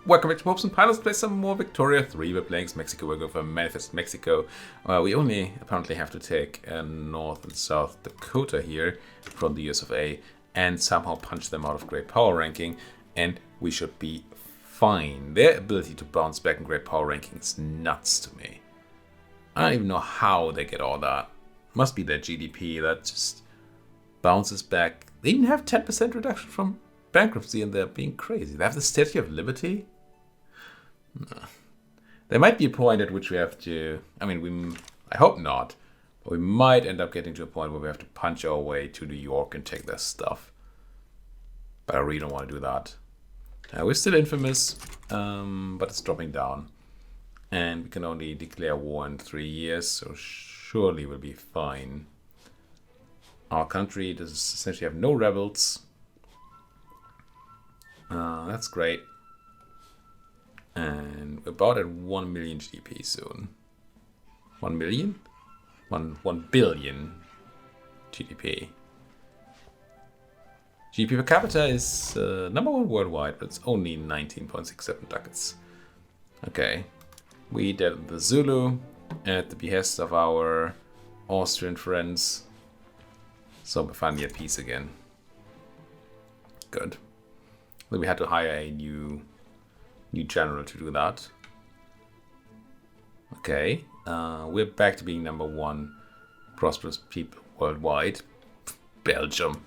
Welcome back to Popes and Pilots. Play some more Victoria 3. We're playing Mexico. We're going for Manifest Mexico. We only apparently have to take North and South Dakota here from the US of A and somehow punch them out of Great Power Ranking, and we should be fine. Their ability to bounce back in Great Power Ranking is nuts to me. I don't even know how they get all that. Must be their GDP that just bounces back. They even have 10% reduction from bankruptcy, and they're being crazy. They have the Statue of Liberty. There might be a point at which we have to. I hope not, but we might end up getting to a point where we have to punch our way to New York and take their stuff. But I really don't want to do that. We're still infamous, but it's dropping down, and we can only declare war in 3 years, so surely we'll be fine. Our country does essentially have no rebels. That's great. And we're about at 1 million GDP soon. 1 million? 1 billion GDP. GDP per capita is number one worldwide, but it's only 19.67 ducats. Okay. We did the Zulu at the behest of our Austrian friends. So we're finally at peace again. Good. Then we had to hire a new general to do that. Okay, we're back to being number one prosperous people worldwide. Belgium.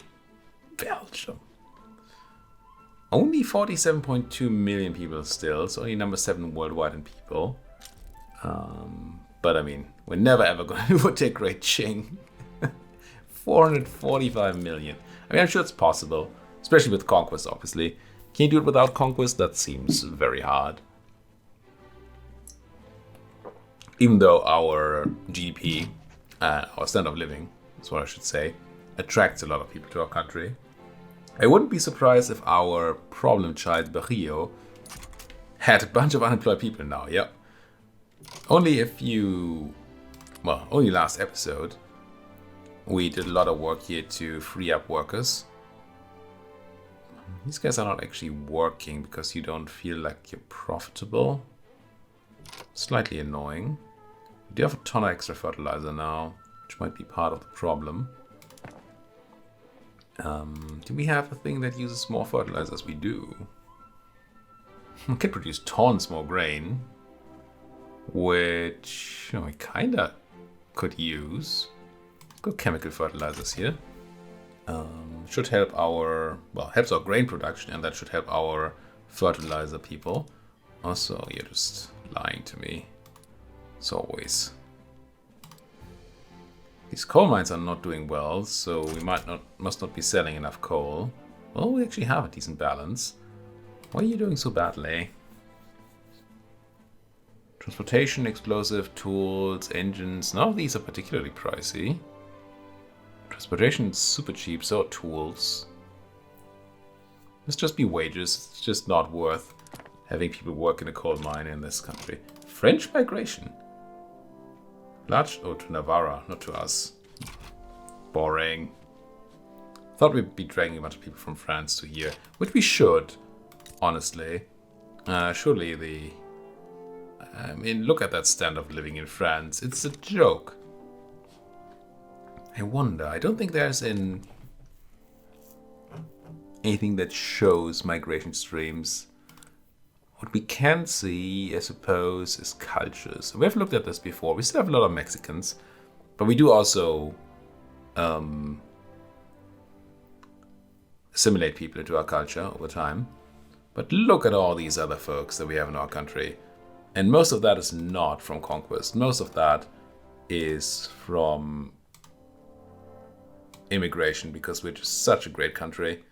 Only 47.2 million people still, so only number 7 worldwide in people. But I mean, we're never ever going to overtake Great Qing. 445 million. I mean, I'm sure it's possible, especially with conquest, obviously. Can you do it without conquest? That seems very hard. Even though our GDP, our standard of living, is what I should say, attracts a lot of people to our country. I wouldn't be surprised if our problem child, Barrio, had a bunch of unemployed people now, yep. Only last episode, we did a lot of work here to free up workers. These guys are not actually working because you don't feel like you're profitable. Slightly annoying. We do have a ton of extra fertilizer now, which might be part of the problem. Do we have a thing that uses more fertilizers? We do. We can produce tons more grain, which we kinda could use. Go chemical fertilizers here. Should help helps our grain production, and that should help our fertilizer people. Also, you're just lying to me. As always. These coal mines are not doing well, so we must not be selling enough coal. Well, we actually have a decent balance. Why are you doing so badly? Transportation, explosive, tools, engines. None of these are particularly pricey. Transportation is super cheap, so are tools. Let's just be wages. It's just not worth having people work in a coal mine in this country. French migration. To Navarra, not to us. Boring. Thought we'd be dragging a bunch of people from France to here, which we should, honestly. Surely look at that standard of living in France. It's a joke. I wonder. I don't think there's anything that shows migration streams. What we can see, I suppose, is cultures. We have looked at this before. We still have a lot of Mexicans, but we do also assimilate people into our culture over time. But look at all these other folks that we have in our country. And most of that is not from conquest. Most of that is from immigration, because we're just such a great country.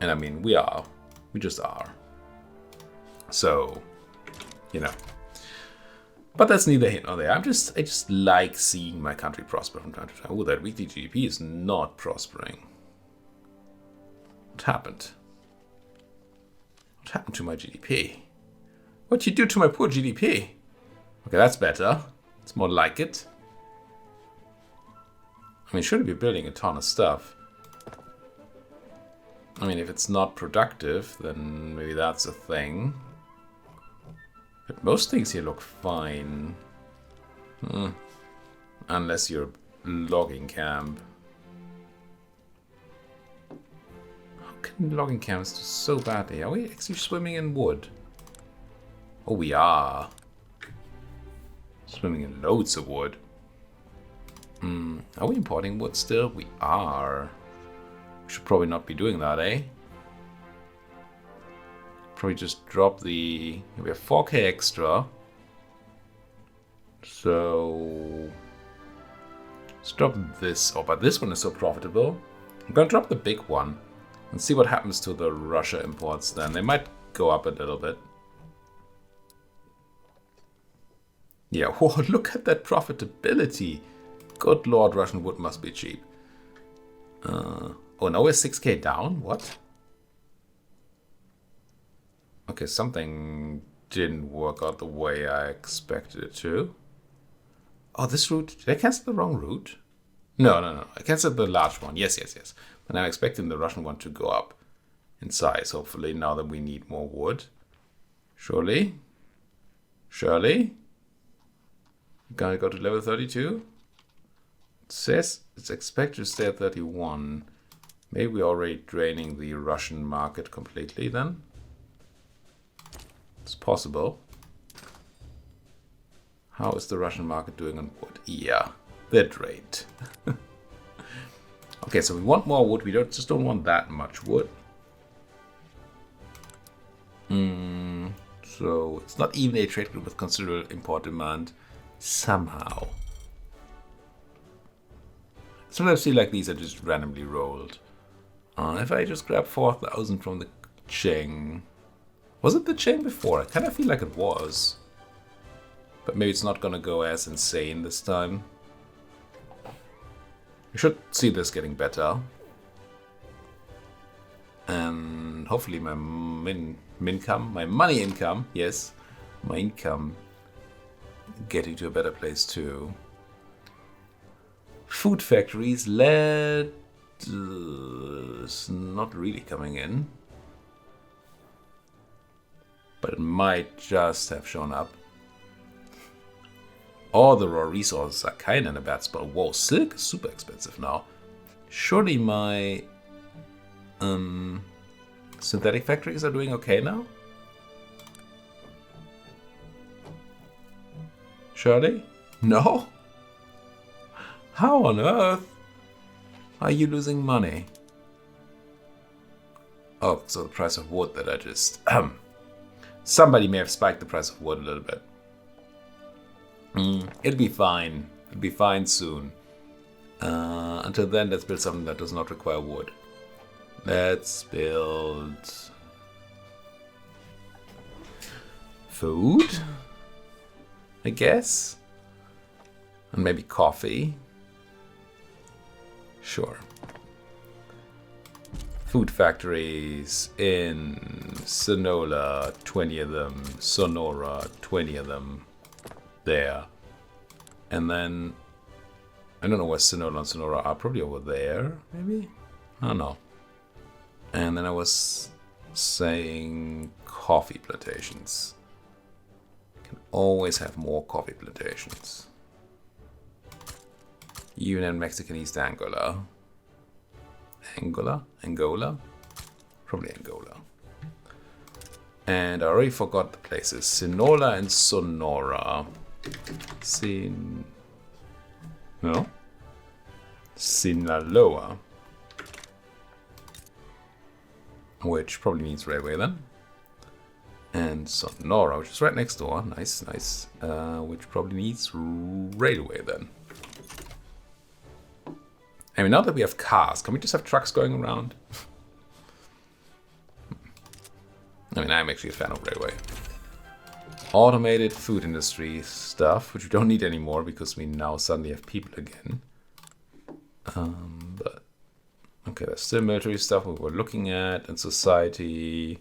And I mean, we just are. So, but that's neither here nor there. I just like seeing my country prosper from time to time. Oh, that weekly GDP is not prospering. What happened? What happened to my GDP? What'd you do to my poor GDP? Okay, that's better. It's more like it. I mean, shouldn't be building a ton of stuff. I mean, if it's not productive, then maybe that's a thing. But most things here look fine. Unless you're logging camp. How can logging camps do so badly? Are we actually swimming in wood? Oh, we are. Swimming in loads of wood. Are we importing wood still? We are. We should probably not be doing that, eh? Probably just drop the... We have 4k extra. So... let's drop this. Oh, but this one is so profitable. I'm gonna drop the big one. And see what happens to the Russia imports then. They might go up a little bit. Yeah, whoa, look at that profitability. Good lord, Russian wood must be cheap. Oh, now we're 6k down? What? Okay, something didn't work out the way I expected it to. Oh, this route... did I cancel the wrong route? No. I canceled the large one. Yes. But I'm expecting the Russian one to go up in size, hopefully, now that we need more wood. Surely? Gonna go to level 32? It says it's expected to stay at 31. Maybe we're already draining the Russian market completely then. It's possible. How is the Russian market doing on wood? Yeah, they're drained. Okay, so we want more wood. We just don't want that much wood. So it's not even a trade group with considerable import demand. Somehow. Sometimes I feel like these are just randomly rolled. If I just grab 4,000 from the Cheng. Was it the Cheng before? I kind of feel like it was. But maybe it's not gonna go as insane this time. You should see this getting better. And hopefully my my money income, yes, my income getting to a better place too. Food factories, lead is not really coming in. But it might just have shown up. All the raw resources are kind of in a bad spot. Whoa, silk is super expensive now. Surely my synthetic factories are doing okay now? Surely? No? How on earth are you losing money? Oh, so the price of wood that I just... somebody may have spiked the price of wood a little bit. It'll be fine. It'll be fine soon. Until then, let's build something that does not require wood. Let's build... food? I guess? And maybe coffee? Sure. Food factories in Sonora, 20 of them. Sonora, 20 of them. There. And then... I don't know where Sonora and Sonora are. Probably over there, maybe? I don't know. And then I was saying coffee plantations. Can always have more coffee plantations. Even in Mexican East Angola. Angola? Probably Angola. And I already forgot the places. Sinaloa and Sonora. No? Sinaloa. Which probably means railway then. And Sonora, which is right next door. Nice. Which probably needs railway then. I mean, now that we have cars, can we just have trucks going around? I mean, I'm actually a fan of railway. Automated food industry stuff, which we don't need anymore because we now suddenly have people again. But okay, there's still military stuff we were looking at, and society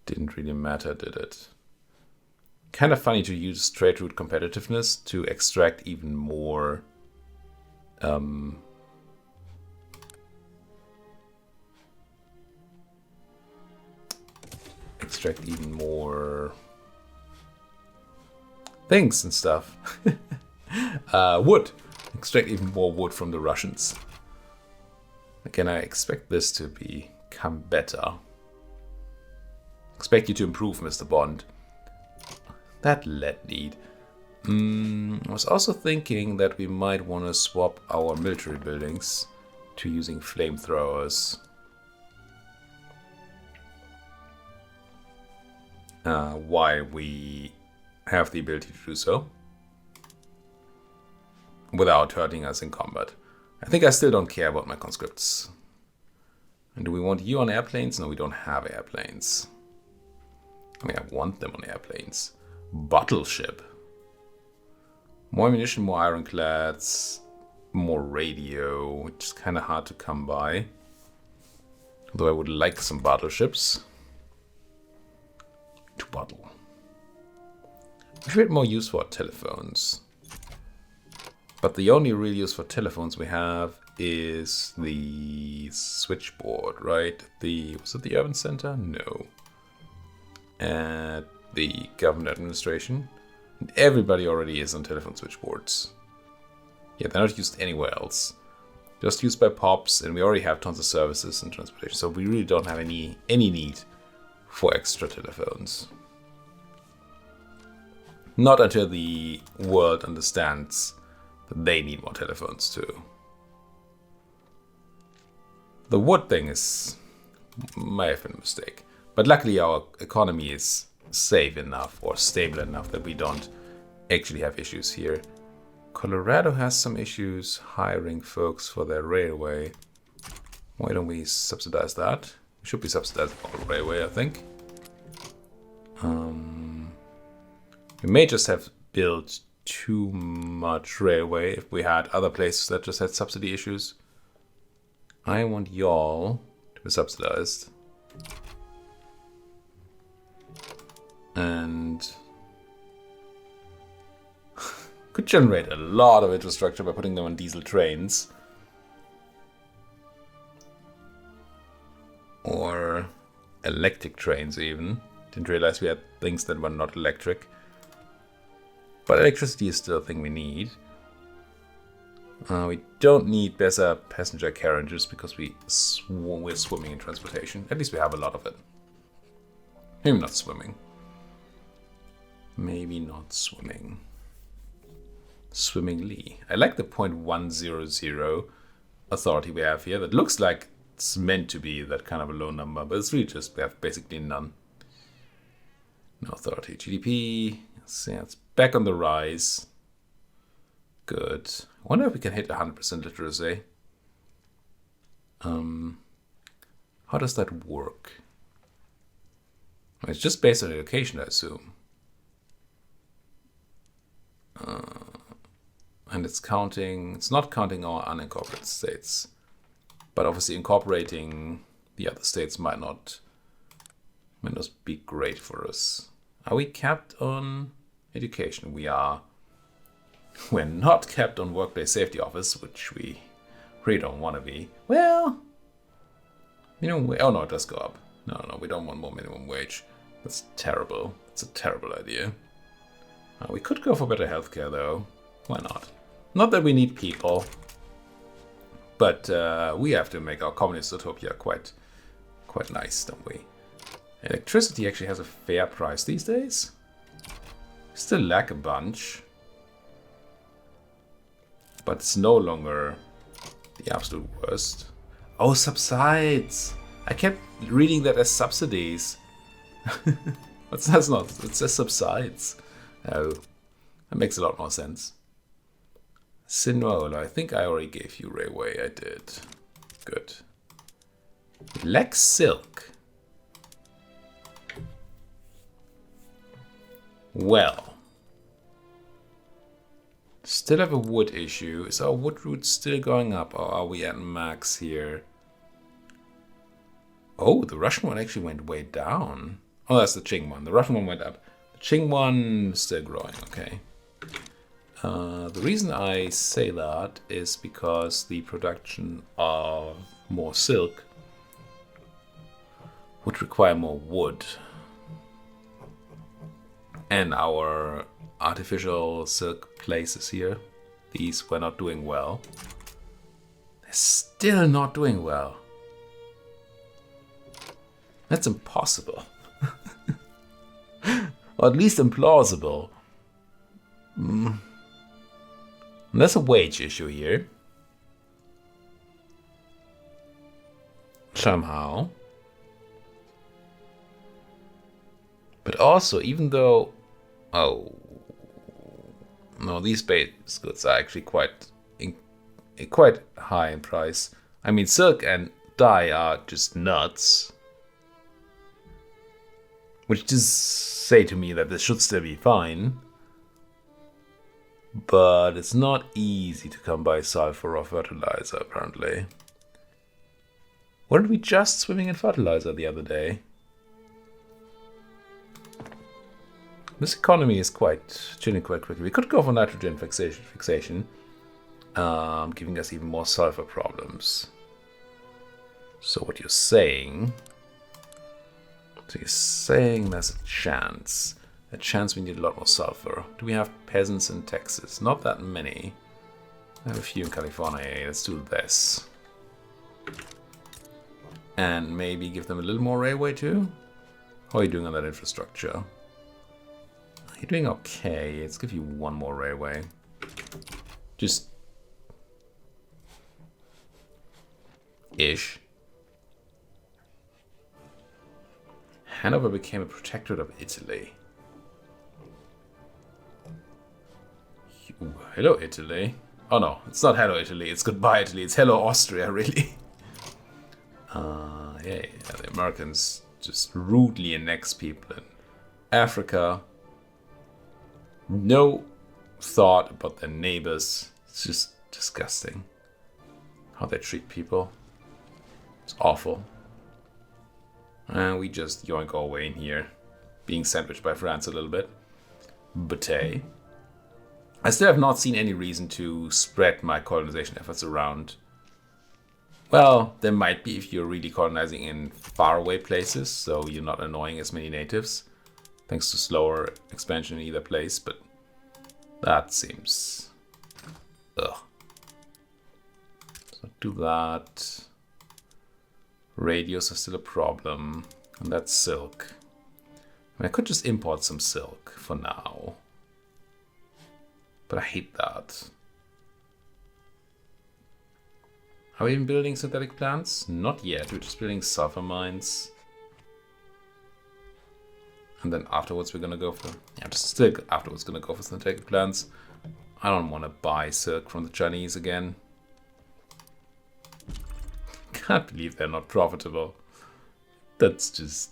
didn't really matter, did it? Kind of funny to use trade route competitiveness to extract even more things and stuff. Wood. Extract even more wood from the Russians. Again, I expect this to become better. Expect you to improve, Mr. Bond. That lead need. I was also thinking that we might want to swap our military buildings to using flamethrowers. While we have the ability to do so. Without hurting us in combat. I think I still don't care about my conscripts. And do we want you on airplanes? No, we don't have airplanes. I mean, I want them on airplanes. Battleship. More ammunition, more ironclads, more radio, which is kind of hard to come by. Although I would like some battleships. To battle. We should get more use for telephones. But the only real use for telephones we have is the switchboard, right? Was it the urban center? No. At the government administration. And everybody already is on telephone switchboards. Yeah, they're not used anywhere else. Just used by pops, and we already have tons of services and transportation, so we really don't have any need for extra telephones. Not until the world understands that they need more telephones too. The wood thing may have been a mistake. But luckily our economy is safe enough or stable enough that we don't actually have issues here. Colorado has some issues hiring folks for their railway. Why don't we subsidize that? We should be subsidizing all railway, I think. We may just have built too much railway if we had other places that just had subsidy issues. I want y'all to be subsidized. And could generate a lot of infrastructure by putting them on diesel trains. Or electric trains even. Didn't realize we had things that were not electric. But electricity is still a thing we need. We don't need better passenger carriages because we're swimming in transportation. At least we have a lot of it. Maybe not swimming. Maybe not swimming. Swimmingly. I like the 0.100 authority we have here. That looks like it's meant to be that kind of a low number, but it's really just we have basically none. No authority. GDP. Yeah, it's back on the rise. Good. I wonder if we can hit 100% literacy. How does that work? It's just based on education, I assume. And it's not counting our unincorporated states. But obviously incorporating the other states might not be great for us. Are we capped on education? We are. We're not capped on workplace safety office, which we really don't want to be. Well, oh no, it does go up. No, we don't want more minimum wage. That's terrible. It's a terrible idea. We could go for better healthcare though. Why not? Not that we need people, but we have to make our communist utopia quite nice, don't we? Electricity actually has a fair price these days. Still lack a bunch. But it's no longer the absolute worst. Oh, subsides! I kept reading that as subsidies. But that's not. It says subsides. Oh, that makes a lot more sense. Sinwala, I think I already gave you railway. I did. Good. Lack silk. Well. Still have a wood issue. Is our wood route still going up, or are we at max here? Oh, the Russian one actually went way down. Oh, that's the Qing one. The Russian one went up. The Qing one is still growing, okay. The reason I say that is because the production of more silk would require more wood. And our artificial silk places here. These were not doing well. They're still not doing well. That's impossible. Or at least implausible. There's a wage issue here. Somehow. But also, even though... Oh. No, these base goods are actually quite high in price. I mean, silk and dye are just nuts. Which does say to me that this should still be fine. But it's not easy to come by sulfur or fertilizer, apparently. Weren't we just swimming in fertilizer the other day? This economy is quite chilling quite quickly. We could go for nitrogen fixation, giving us even more sulfur problems. So what you're saying... So you're saying there's a chance. A chance we need a lot more sulfur. Do we have peasants in Texas? Not that many. I have a few in California. Let's do this. And maybe give them a little more railway too? How are you doing on that infrastructure? You're doing okay. Let's give you one more railway. Just... ish. Hanover became a protectorate of Italy. Ooh, hello, Italy. Oh no, it's not hello, Italy. It's goodbye, Italy. It's hello, Austria, really. Yeah, the Americans just rudely annex people in Africa. No thought about their neighbors. It's just disgusting how they treat people. It's awful. And we just yoink our way in here, being sandwiched by France a little bit. But hey, I still have not seen any reason to spread my colonization efforts around. Well, there might be if you're really colonizing in faraway places, so you're not annoying as many natives, thanks to slower expansion in either place, but that seems... ugh. So do that. Radios are still a problem, and that's silk. I mean, I could just import some silk for now, but I hate that. Are we even building synthetic plants? Not yet, we're just building sulfur mines. And then afterwards we're gonna go for... yeah, just still afterwards gonna go for synthetic plants. I don't want to buy silk from the Chinese again. Can't believe they're not profitable. That's just...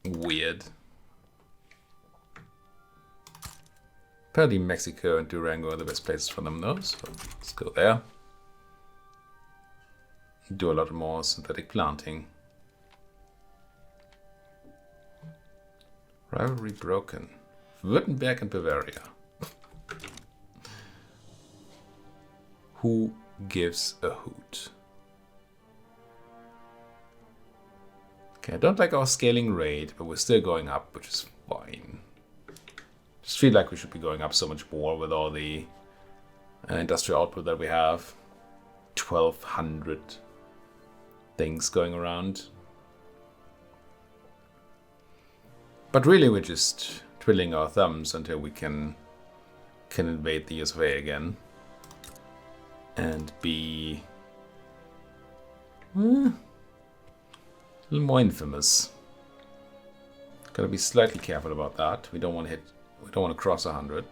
weird. Apparently Mexico and Durango are the best places for them though, so let's go there. Do a lot more synthetic planting. Rivalry broken. Württemberg and Bavaria. Who gives a hoot? Okay, I don't like our scaling rate, but we're still going up, which is fine. Just feel like we should be going up so much more with all the industrial output that we have. 1,200 things going around. But really we're just twiddling our thumbs until we can invade the US of A again. And be a little more infamous. Gotta be slightly careful about that. We don't want to cross 100.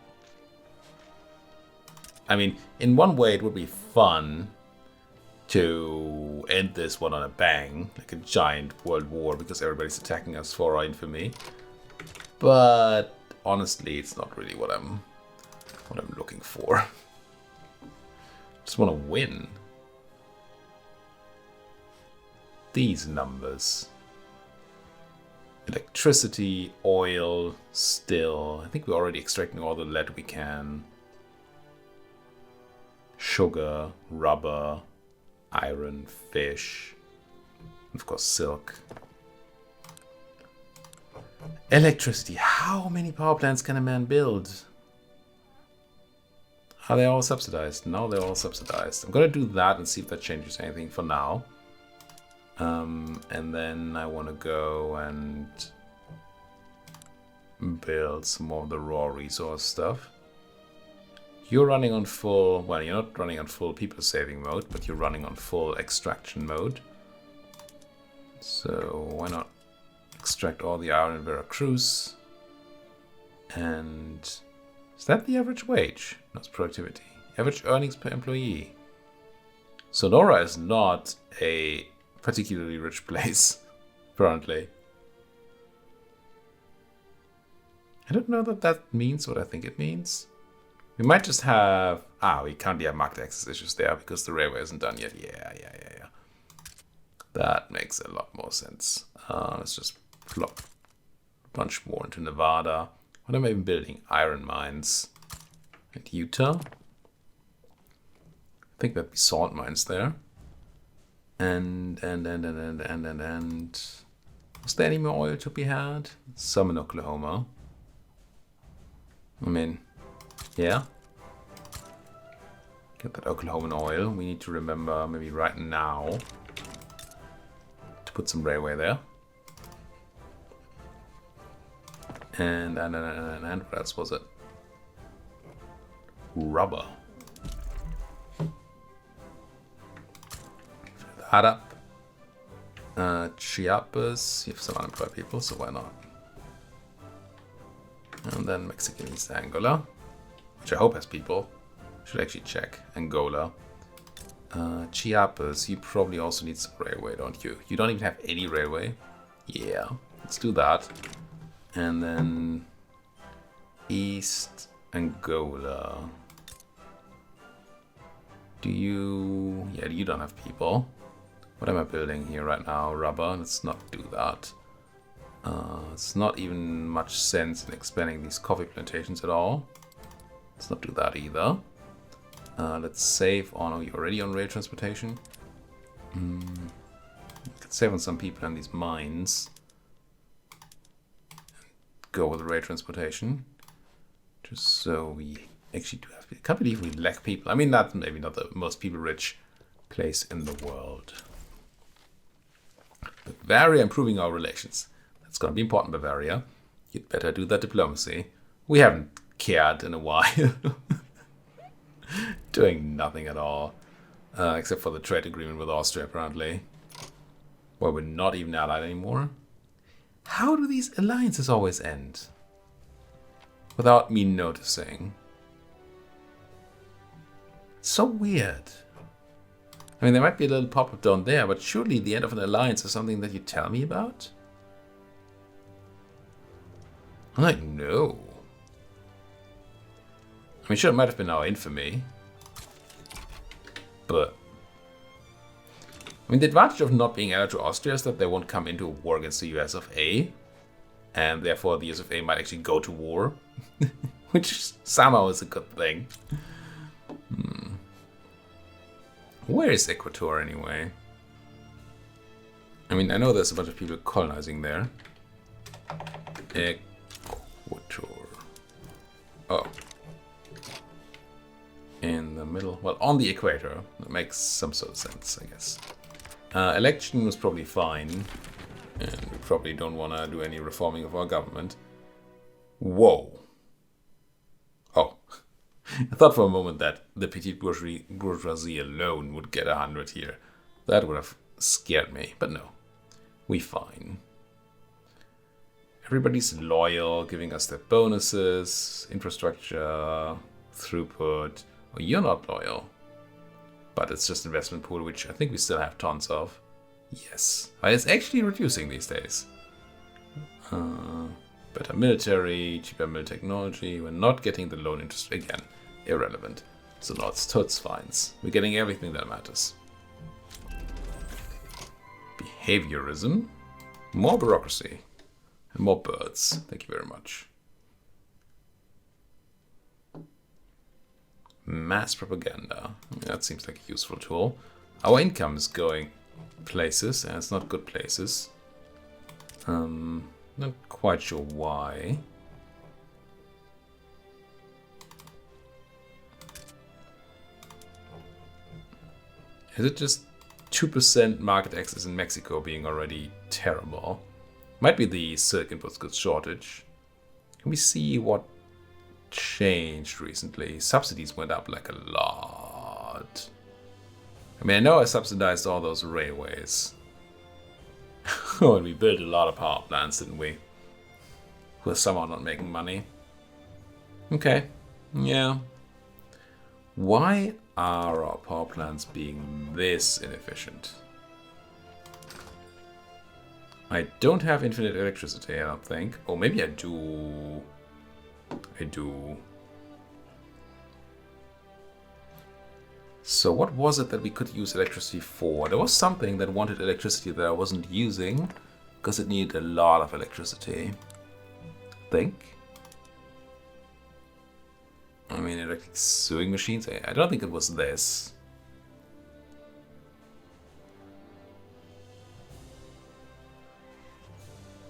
I mean, in one way it would be fun to end this one on a bang, like a giant world war, because everybody's attacking us for our infamy. But honestly, it's not really what I'm looking for. Just want to win. These numbers. Electricity, oil, still. I think we're already extracting all the lead we can. Sugar, rubber, iron, fish, and of course silk. Electricity. How many power plants can a man build? Are they all subsidized? No, they're all subsidized. I'm gonna do that and see if that changes anything for now. And then I want to go and build some more of the raw resource stuff. You're running on full, well, you're not running on full people saving mode, but you're running on full extraction mode. So why not extract all the iron in Veracruz? And is that the average wage? That's productivity. Average earnings per employee. Sonora is not a particularly rich place, apparently. I don't know that that means what I think it means. We might just have... we currently have market access issues there because the railway isn't done yet. Yeah. That makes a lot more sense. Let's just plop a bunch more into Nevada. What am I even building? Iron mines. And Utah? I think there'd be salt mines there. And was there any more oil to be had? Some in Oklahoma. I mean, yeah. Get that Oklahoman oil. We need to remember maybe right now to put some railway there. And what else was it? Rubber. Add up. Chiapas. You have some unemployed people, so why not? And then Mexican East Angola, which I hope has people. Should actually check. Angola. Chiapas. You probably also need some railway, don't you? You don't even have any railway. Yeah, let's do that. And then East Angola. Do you... Yeah, you don't have people. What am I building here right now? Rubber. Let's not do that. It's not even much sense in expanding these coffee plantations at all. Let's not do that either. Let's save on... Oh, you're already on rail transportation? Let's save on some people in these mines. Go with rail transportation. Just so we actually do have... I can't believe we lack people. I mean, that's maybe not the most people-rich place in the world. Bavaria improving our relations. That's going to be important, Bavaria. You'd better do that diplomacy. We haven't cared in a while. Doing nothing at all. Except for the trade agreement with Austria, apparently. Where we're not even allied anymore. How do these alliances always end? Without me noticing. It's so weird. I mean, there might be a little pop-up down there, but surely the end of an alliance is something that you tell me about? I'm like, no. I mean, sure, it might have been our infamy. But... I mean, the advantage of not being allied to Austria is that they won't come into a war against the US of A. And therefore, the US of A might actually go to war. Which somehow is a good thing. Where is Ecuador anyway? I mean, I know there's a bunch of people colonizing there. Ecuador. Oh. In the middle. Well, on the equator. That makes some sort of sense, I guess. Election was probably fine. And we probably don't want to do any reforming of our government. Whoa. Oh. I thought for a moment that the petite bourgeoisie alone would get 100 here. That would have scared me, but no. We fine. Everybody's loyal, giving us their bonuses, infrastructure, throughput. Well, you're not loyal. But it's just investment pool, which I think we still have tons of. Yes. But it's actually reducing these days. Better military, cheaper mill technology. We're not getting the loan interest again. Irrelevant. So lots toots fines. We're getting everything that matters. Behaviorism. More bureaucracy. And more birds. Thank you very much. Mass propaganda. I mean, that seems like a useful tool. Our income is going places, and it's not good places. Not quite sure why. Is it just 2% market access in Mexico being already terrible? Might be the silicon goods shortage. Can we see what changed recently? Subsidies went up like a lot. I mean, I know I subsidized all those railways. Oh, and we built a lot of power plants, didn't we? We're somehow not making money. Okay, yeah. Why are our power plants being this inefficient? I don't have infinite electricity, I don't think. Oh, maybe I do. I do. So what was it that we could use electricity for? There was something that wanted electricity that I wasn't using because it needed a lot of electricity. I think. I mean, electric sewing machines? I don't think it was this.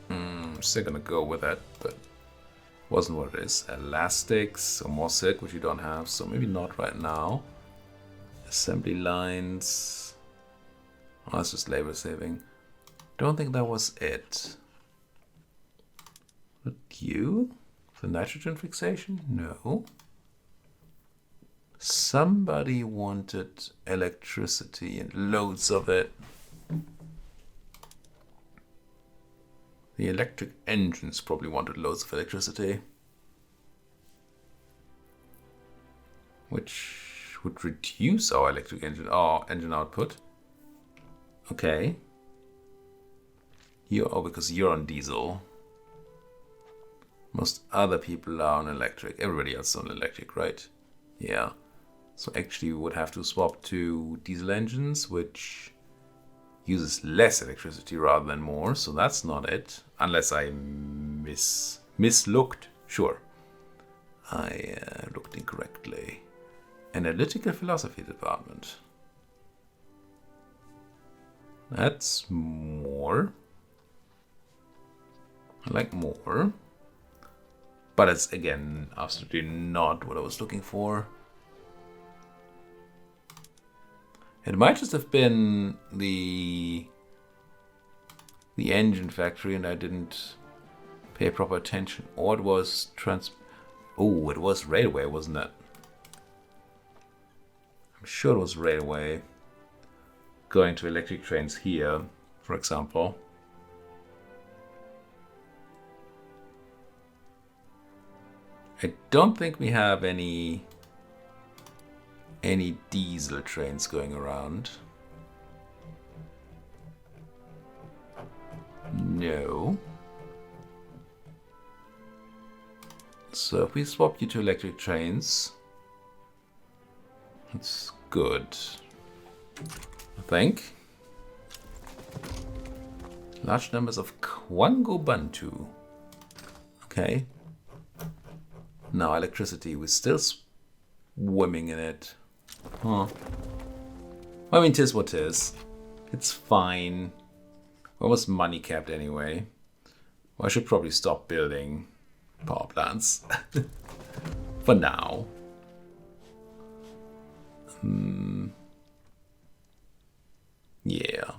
I'm still gonna go with that, but wasn't what it is. Elastics or more silk, which you don't have, so maybe not right now. Assembly lines. Oh, that's just labor saving. Don't think that was it. But you? For nitrogen fixation? No. Somebody wanted electricity and loads of it. The electric engines probably wanted loads of electricity. Which would reduce our engine output. Okay. Because you're on diesel. Most other people are on electric. Everybody else is on electric, right? Yeah. So actually we would have to swap to diesel engines, which uses less electricity rather than more. So that's not it. Unless I mislooked. Sure. I looked incorrectly. Analytical philosophy department. That's more. I like more. But it's, again, absolutely not what I was looking for. It might just have been the engine factory and I didn't pay proper attention. Or it was Oh, it was railway, wasn't it? I'm sure it was railway. Going to electric trains here, for example. I don't think we have any diesel trains going around. No. So if we swap you to electric trains, that's good, I think. Large numbers of Kwango Bantu. Okay. Now electricity, we're still swimming in it. Huh. I mean, 'tis what 'tis. It's fine. We're almost money capped anyway. Well, I should probably stop building power plants. For now. Yeah.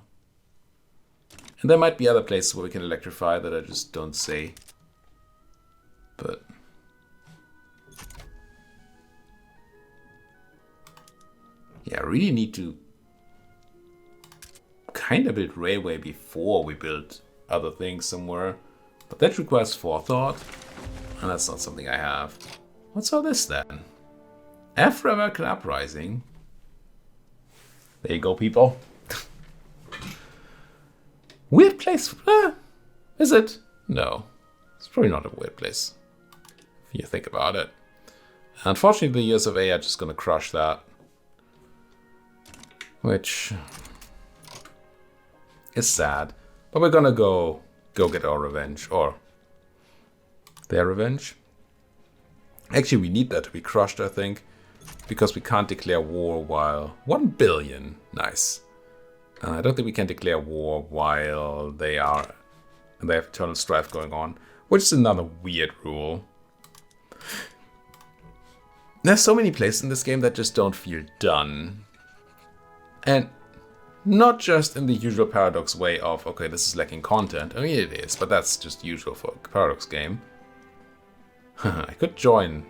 And there might be other places where we can electrify that I just don't see. But yeah, I really need to kind of build railway before we build other things somewhere. But that requires forethought, and that's not something I have. What's all this then? Afro-American Uprising. There you go, people. Weird place. Is it? No. It's probably not a weird place, if you think about it. Unfortunately, the US of A are just going to crush that. Which is sad. But we're going to go get our revenge. Or their revenge. Actually, we need that to be crushed, I think. Because we can't declare war while... 1 billion. Nice. I don't think we can declare war while they are and they have eternal strife going on, which is another weird rule. There's so many places in this game that just don't feel done. And not just in the usual Paradox way of, okay, this is lacking content. I mean, it is, but that's just usual for a Paradox game. I could join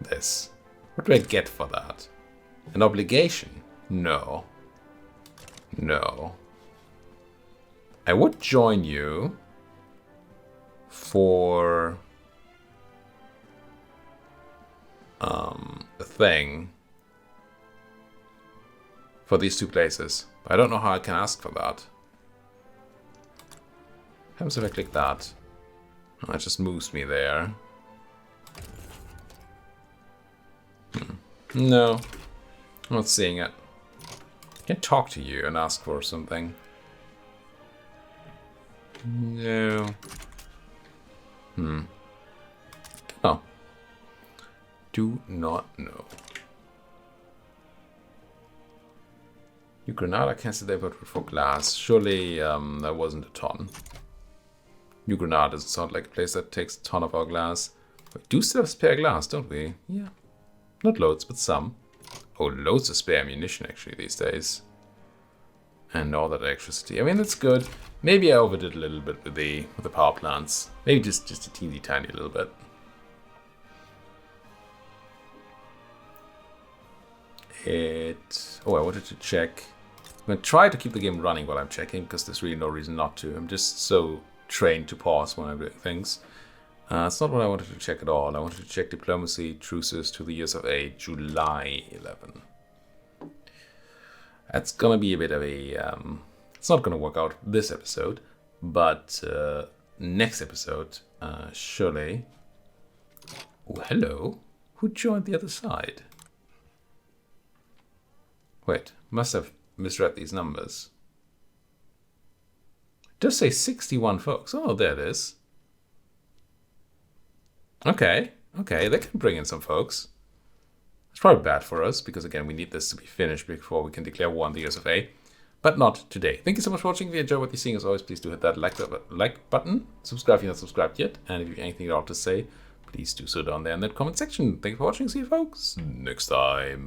this. What do I get for that? An obligation? No. No. I would join you for a thing for these two places. But I don't know how I can ask for that. What happens if I click that? Oh, it just moves me there. No, I'm not seeing it. I can talk to you and ask for something. No. Oh. Do not know. New Granada cancelled their vote for glass. Surely that wasn't a ton. New Granada doesn't sound like a place that takes a ton of our glass. We do still have spare glass, don't we? Yeah. Not loads, but some. Oh, loads of spare ammunition actually these days. And all that electricity. I mean, that's good. Maybe I overdid a little bit with the power plants. Maybe just a teeny tiny little bit. Oh, I wanted to check. I'm going to try to keep the game running while I'm checking, because there's really no reason not to. I'm just so trained to pause when I'm doing things. It's not what I wanted to check at all. I wanted to check diplomacy, truces to the years of A, July 11. That's going to be a bit of a... it's not going to work out this episode, but next episode, surely... Oh, hello. Who joined the other side? Wait, must have misread these numbers. It does say 61 folks. Oh, there it is. Okay, they can bring in some folks. It's probably bad for us, because again, we need this to be finished before we can declare war on the US of A. But not today. Thank you so much for watching. If you enjoyed what you're seeing, as always, please do hit that like button. Subscribe if you're not subscribed yet. And if you have anything at all to say, please do so down there in that comment section. Thank you for watching. See you folks next time.